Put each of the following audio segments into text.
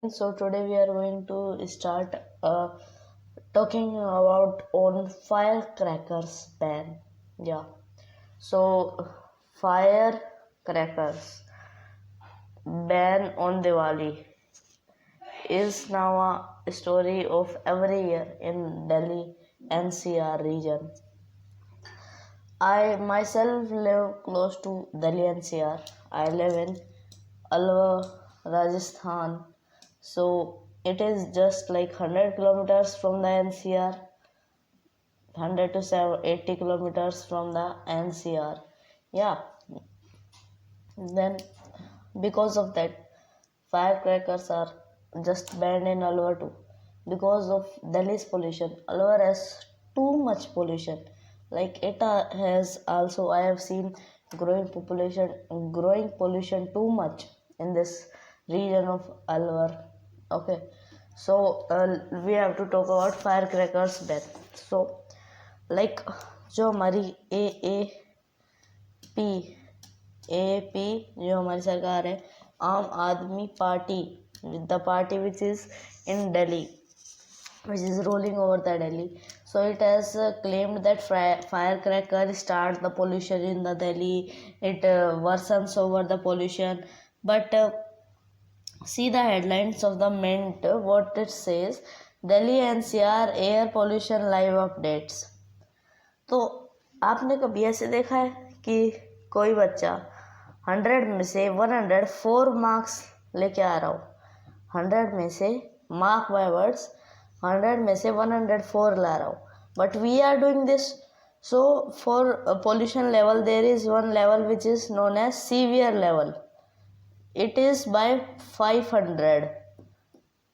So today we are going to start talking about on firecrackers ban. Yeah. So firecrackers ban on Diwali is now a story of every year in Delhi NCR region. I myself live close to Delhi NCR. I live in Alwar, Rajasthan. So it is just like 100 kilometers from the NCR, 100 to 80 kilometers from the NCR. Yeah, then because of that, firecrackers are just banned in Alwar too. Because of Delhi's pollution, Alwar has too much pollution. Like it has also, I have seen growing pollution too much in this region of Alwar. Okay, so we have to talk about firecrackers ban. So like जो हमारी AAP जो हमारी सरकार है, आम आदमी party, the party which is in Delhi, which is rolling over the Delhi. So it has claimed that firecracker start the pollution in the Delhi. It worsens over the pollution. But see the headlines of the Mint. What it says: Delhi NCR air pollution live updates. तो आपने कभी ऐसे देखा है कि कोई बच्चा 100 में से 104 मार्क्स लेके आ रहा हो, 100 में से मार्क बाय वर्ड्स 100 में से 104 ला रहा हो, but we are doing this. So for pollution level there is one level which is known as severe level. It is by 500.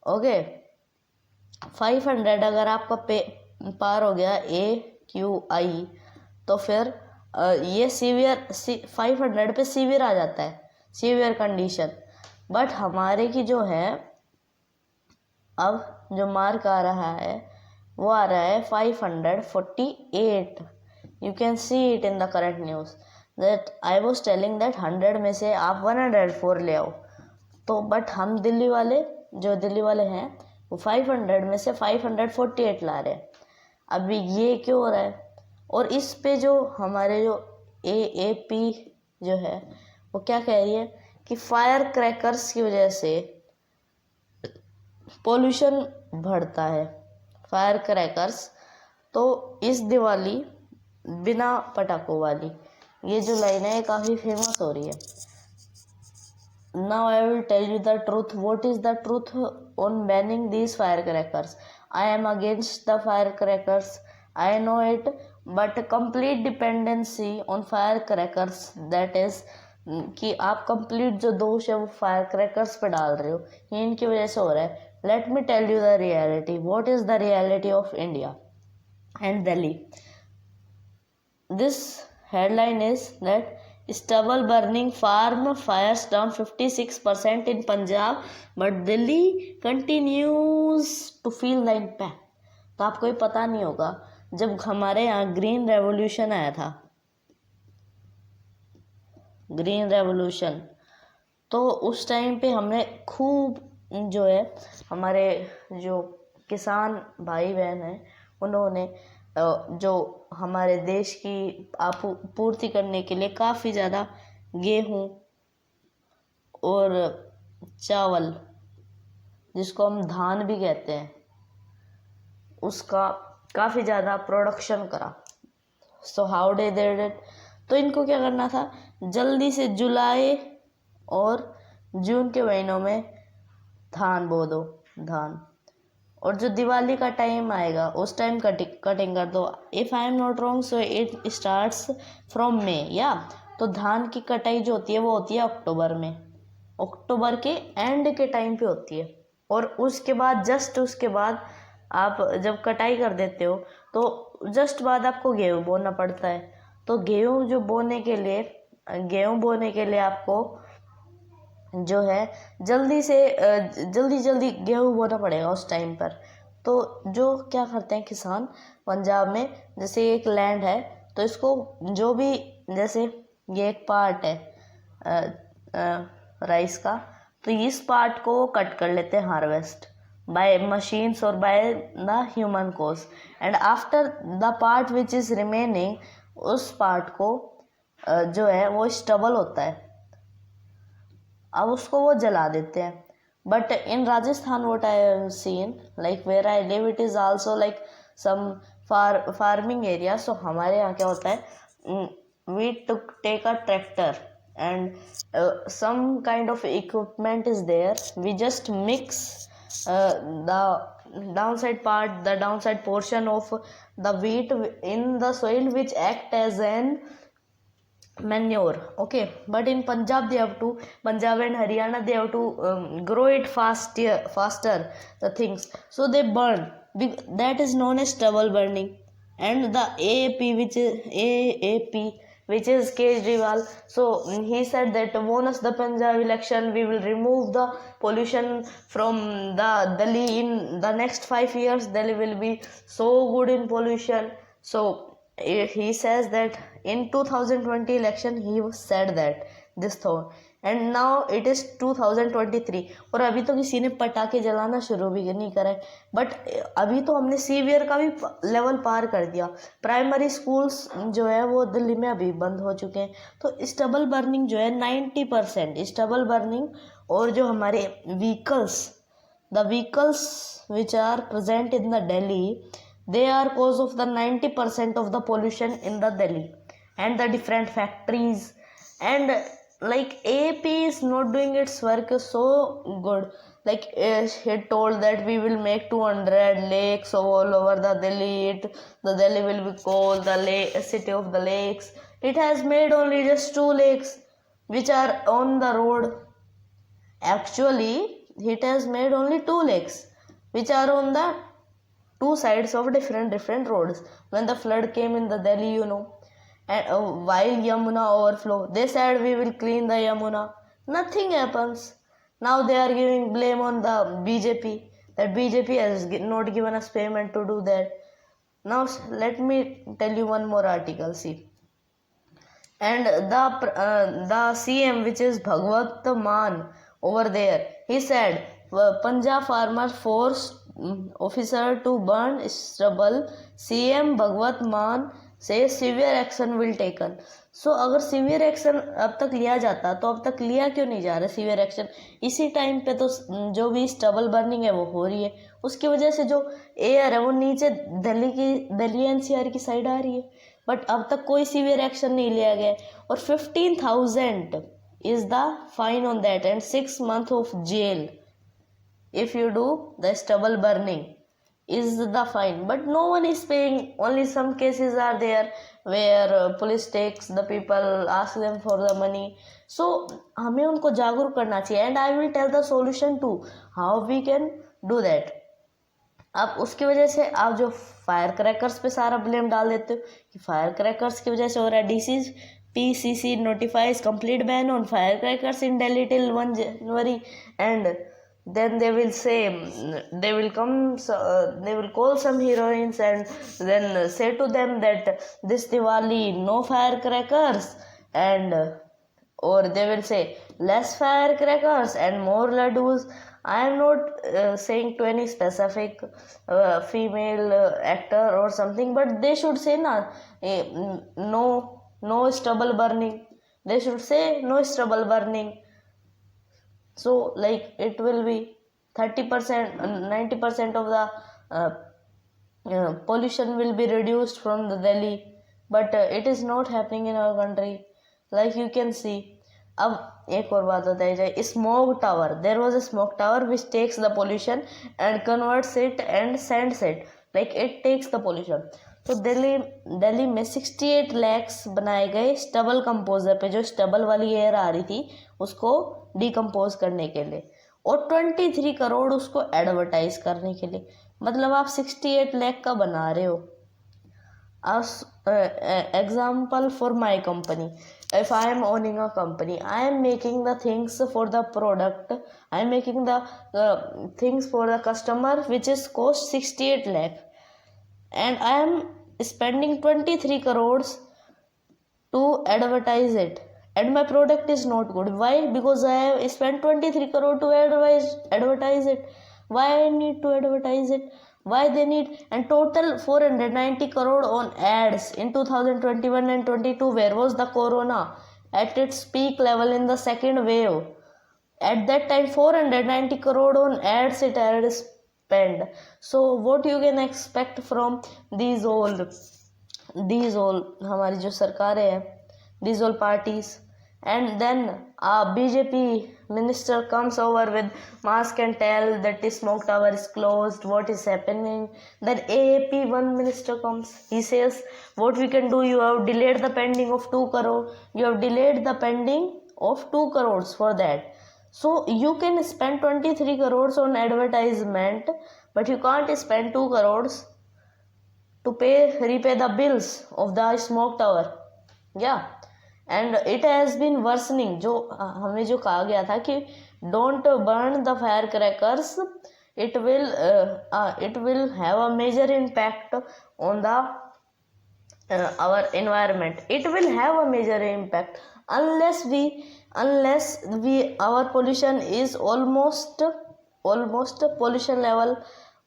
Okay, 500 अगर आपका पार हो गया AQI तो फिर ये सीवियर 500 पे सीवियर आ जाता है, सीवियर कंडीशन. बट हमारे की जो है अब जो मार्क आ रहा है वो आ रहा है 548. You can see it in the current news that I was telling that 100 में से आप 104 ले आओ. तो बट हम दिल्ली वाले हैं वो 500 में से 548 ला रहे हैं. अभी ये क्यों हो रहा है? और इस पे जो हमारे जो AAP जो है वो क्या कह रही है कि फायर क्रैकर्स की वजह से पोल्यूशन बढ़ता है. फायर क्रैकर्स तो इस दिवाली बिना पटाखों वाली ये जो लाइन है काफ़ी फेमस हो रही है. Now I will tell you the truth. What is the truth on banning these firecrackers? I am against the firecrackers. I know it, but complete dependency on firecrackers, that is कि आप complete जो दोष है वो फायरक्रैकर्स पे डाल रहे हो, ये इनकी वजह से हो रहा है. Let me tell you the reality. What is the reality of India and Delhi? This headline is that stubble burning farm fires down 56% in Punjab, but Delhi continues to feel the impact. तो आपको ये पता नहीं होगा, जब हमारे यहाँ green revolution आया था, ग्रीन रेवोल्यूशन, तो उस टाइम पे हमने खूब जो है हमारे जो किसान भाई बहन हैं उन्होंने जो हमारे देश की पूर्ति करने के लिए काफ़ी ज़्यादा गेहूँ और चावल, जिसको हम धान भी कहते हैं, उसका काफ़ी ज़्यादा प्रोडक्शन करा. So how day did it? तो इनको क्या करना था, जल्दी से जुलाई और जून के महीनों में धान बो दो, धान, और जो दिवाली का टाइम आएगा उस टाइम कटिंग कर दो. If I am not wrong so it starts from May. या तो धान की कटाई जो होती है वो होती है अक्टूबर में, अक्टूबर के एंड के टाइम पे होती है. और उसके बाद जस्ट उसके बाद आप जब कटाई कर देते हो तो जस्ट बाद आपको गेहूँ बोना पड़ता है. तो गेहूँ बोने के लिए आपको जो है जल्दी गेहूँ बोना पड़ेगा उस टाइम पर. तो जो क्या करते हैं किसान पंजाब में, जैसे एक लैंड है तो इसको जो भी, जैसे ये एक पार्ट है राइस का, तो इस पार्ट को वो कट कर लेते हैं हार्वेस्ट बाय मशीन्स और by the human cause, and after the part which is remaining, उस पार्ट को जो है वो स्टबल होता है, अब उसको वो जला देते हैं. But in Rajasthan what I have seen, like where I live, it is also like some farming area. So हमारे यहाँ क्या होता है, we take a tractor and some kind of equipment is there. We just mix the downside part, the downside portion of the wheat in the soil, which act as an manure. Okay, but in Punjab they have to, Punjab and Haryana, they have to grow it faster the things, so they burn. That is known as stubble burning. And the AAP, which is Kejriwal, so he said that once the Punjab election, we will remove the pollution from the Delhi. In the next 5 years, Delhi will be so good in pollution. So he says that in 2020 election he said that this thought, and now it is 2023 और अभी तो किसी ने पटाखे जलाना शुरू भी नहीं करा है. बट अभी तो हमने सीवियर का भी लेवल पार कर दिया. प्राइमरी स्कूल्स जो है वो दिल्ली में अभी बंद हो चुके हैं. तो स्टबल बर्निंग जो है 90% स्टबल बर्निंग, और जो हमारे vehicles, the vehicles which are present in the Delhi, they are cause of the 90% of the pollution in the Delhi and the different factories. And like AP is not doing its work so good. Like he told that we will make 200 lakes all over the Delhi. The Delhi will be called the city of the lakes. It has made only just 2 lakes which are on the road. Actually, it has made only 2 lakes which are on the 2 sides of different roads. When the flood came in the Delhi, and while Yamuna overflow, they said we will clean the Yamuna. Nothing happens. Now they are giving blame on the BJP, that BJP has not given us payment to do that. Now let me tell you one more article. See, and the CM, which is Bhagwat Maan over there, he said Punjab farmers forced officer to burn stubble. CM Bhagwat Maan से severe action will taken. सो अगर severe action अब तक लिया जाता तो अब तक लिया क्यों नहीं जा रहा सीवियर एक्शन? इसी टाइम पे तो जो भी स्टबल बर्निंग है वो हो रही है, उसकी वजह से जो एयर है वो नीचे दिल्ली एनसीआर की साइड आ रही है. बट अब तक कोई सीवियर एक्शन नहीं लिया गया. और 15,000 is the fine on that and 6 months of jail if you do the stubble burning is the fine. But no one is paying. Only some cases are there where police takes the people, ask them for the money. So हमें उनको जागरूक करना चाहिए. And I will tell the solution too, how we can do that. अब उसकी वजह से आप जो फायर क्रैकर्स पे सारा ब्लेम डाल देते हो कि फायर क्रैकर्स की वजह से हो रहा है. DC's PCC notifies complete ban on firecrackers in Delhi till 1 January, and then they will say, they will call some heroines and then say to them that this Diwali no firecrackers, and or they will say less firecrackers and more laddus. I am not saying to any specific female actor or something, but they should say no stubble burning. They should say no stubble burning. So like it will be 30%, 90% of the pollution will be reduced from the Delhi. But it is not happening in our country. Like you can see. अब एक और बात बताई जाए, smoke tower. There was a smoke tower which takes the pollution and converts it and sends it, like it takes the pollution. तो दिल्ली में 68 लैक्स बनाए गए स्टबल कंपोजर पे, जो स्टबल वाली एयर आ रही थी उसको डिकम्पोज करने के लिए, और 23 करोड़ उसको एडवर्टाइज करने के लिए. मतलब आप 68 लाख का बना रहे हो. Example for my company, if I am owning a company, I am making the things for the product, I am making the things for the customer which is cost 68 lakh, and I am spending 23 crores to advertise it, and my product is not good. Why? Because I have spent 23 crore to advertise it. Why I need to advertise it? Why they need? And total 490 crore on ads in 2021 and 22. Where was the corona at its peak level in the second wave? At that time 490 crore on ads it had spent. So what you can expect from these all हमारी जो सरकारें हैं, these all parties. And then a BJP minister comes over with mask and tell that the smoke tower is closed, what is happening. Then AAP one minister comes, he says what we can do, you have delayed the pending of 2 crore, you have delayed the pending of 2 crores for that. So you can spend 23 crores on advertisement, but you can't spend 2 crores to repay the bills of the smoke tower. Yeah, and it has been worsening. जो हमें जो कहा गया था कि don't burn the firecrackers, it will have a major impact on the our environment. It will have a major impact unless we our pollution is almost pollution level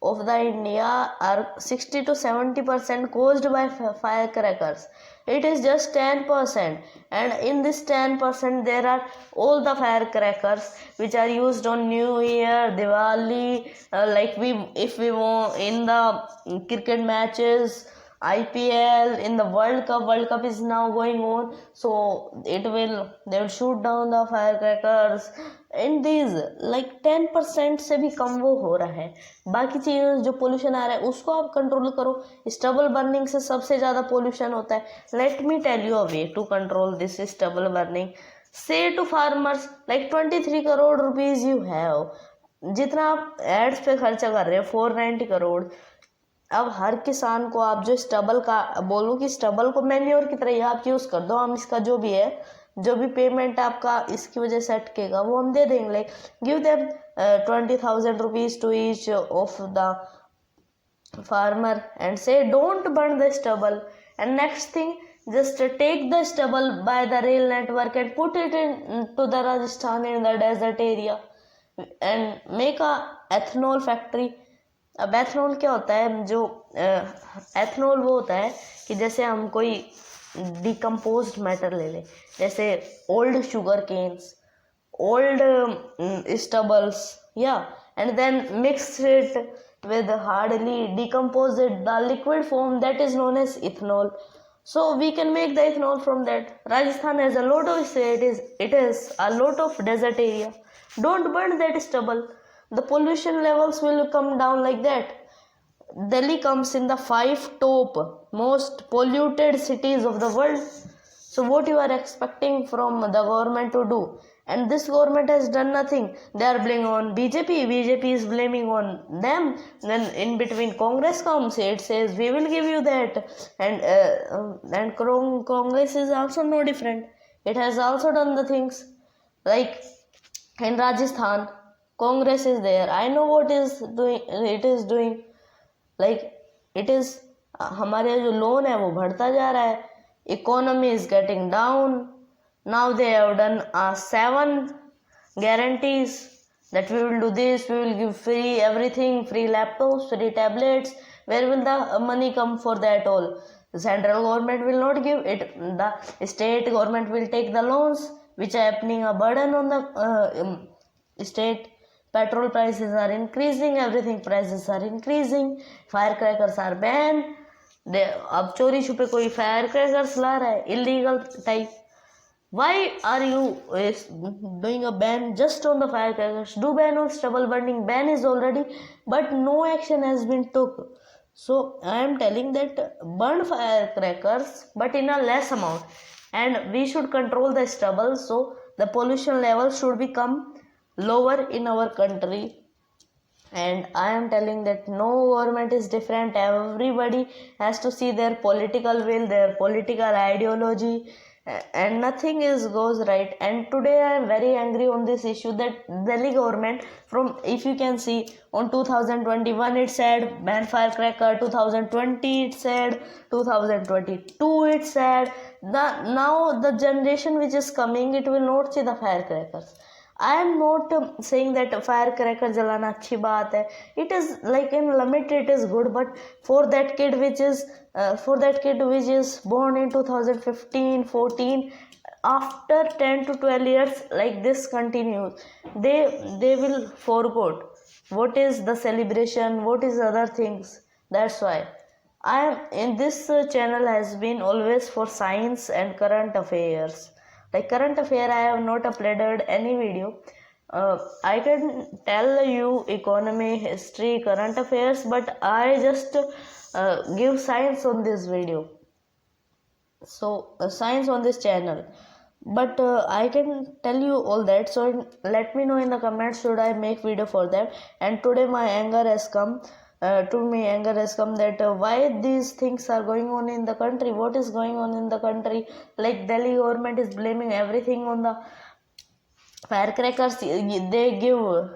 of the India are 60 to 70% caused by firecrackers. It is just 10%, and in this 10% there are all the firecrackers which are used on New Year, Diwali, if we want in the cricket matches, IPL, in the World Cup is now going on, so they will shoot down the firecrackers. In these like 10% से भी कम वो हो रहा है. बाकी चीज़ जो pollution आ रहा है उसको आप कंट्रोल करो. स्टबल बर्निंग से सबसे ज़्यादा पोल्यूशन होता है. Let me tell you a way to control this stubble burning. Say to farmers like 23 crore rupees you have, जितना आप एड्स पे खर्चा कर रहे हो 490 करोड़. अब हर किसान को आप जो स्टबल का बोलो कि स्टबल को मैन्योर की तरह आप यूज़ कर दो, हम इसका जो भी है, जो भी पेमेंट आपका इसकी वजह से अटकेगा वो हम दे देंगे. Like give them 20,000 rupees to each of the farmer and say don't burn the stubble. And next thing, just take the stubble by the rail network and put it into the Rajasthan in the desert area and make a ethanol factory. अब ethanol क्या होता है? जो ethanol वो होता है कि जैसे हम कोई डिकम्पोज्ड मैटर ले लें, जैसे old sugar canes, old stubbles, या and then mix it with hardly decompose it, the liquid form that is known as ethanol. So we can make the ethanol from that. Rajasthan has a lot of it is a lot of desert area. Don't burn that stubble. The pollution levels will come down like that. Delhi comes in the 5 top most polluted cities of the world. So what you are expecting from the government to do? And this government has done nothing. They are blaming on BJP. BJP is blaming on them. Then in between Congress comes, it says we will give you that. And Congress is also no different. It has also done the things. Like in Rajasthan, Congress is there. I know what it is doing. Like it is हमारे जो loan है वो बढ़ता जा रहा है. Economy is getting down. Now they have done 7 guarantees that we will do this, we will give free everything, free laptops, free tablets. Where will the money come for that all? The central government will not give it. The state government will take the loans, which are happening a burden on the state. Petrol prices are increasing, everything prices are increasing, firecrackers are banned. अब चोरी छुपे कोई firecrackers ला रहा है, illegal type. Why are you doing a ban just on the firecrackers? Do ban on stubble burning. Ban is already, but no action has been took. So I am telling that burn firecrackers, but in a less amount, and we should control the stubble. So the pollution level should become lower in our country. And I am telling that no government is different. Everybody has to see their political will, their political ideology, and nothing is goes right. And today I am very angry on this issue that Delhi government, from, if you can see, on 2021 it said ban firecracker, 2020 it said, 2022 it said. Now the generation which is coming, it will not see the firecrackers. I am not saying that firecracker jalana अच्छी बात है. It is like in limit, it is good, but for that kid which is born in 2015, 14, after 10 to 12 years, like this continues, they will forget what is the celebration, what is other things. That's why I am in this channel has been always for science and current affairs. Like current affair, I have not uploaded any video. I can tell you economy, history, current affairs, but I just give science on this video. So science on this channel, but I can tell you all that. So let me know in the comments, should I make video for that. And today my anger has come that why these things are going on in the country, what is going on in the country. Like Delhi government is blaming everything on the firecrackers. They give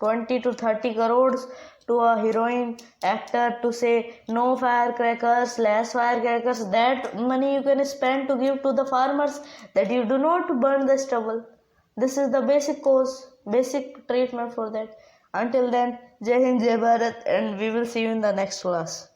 20 to 30 crores to a heroine actor to say no firecrackers, less firecrackers. That money you can spend to give to the farmers, that you do not burn the stubble. This is the basic cause, basic treatment for that. Until then, Jai Hind, Jai Bharat, and we will see you in the next class.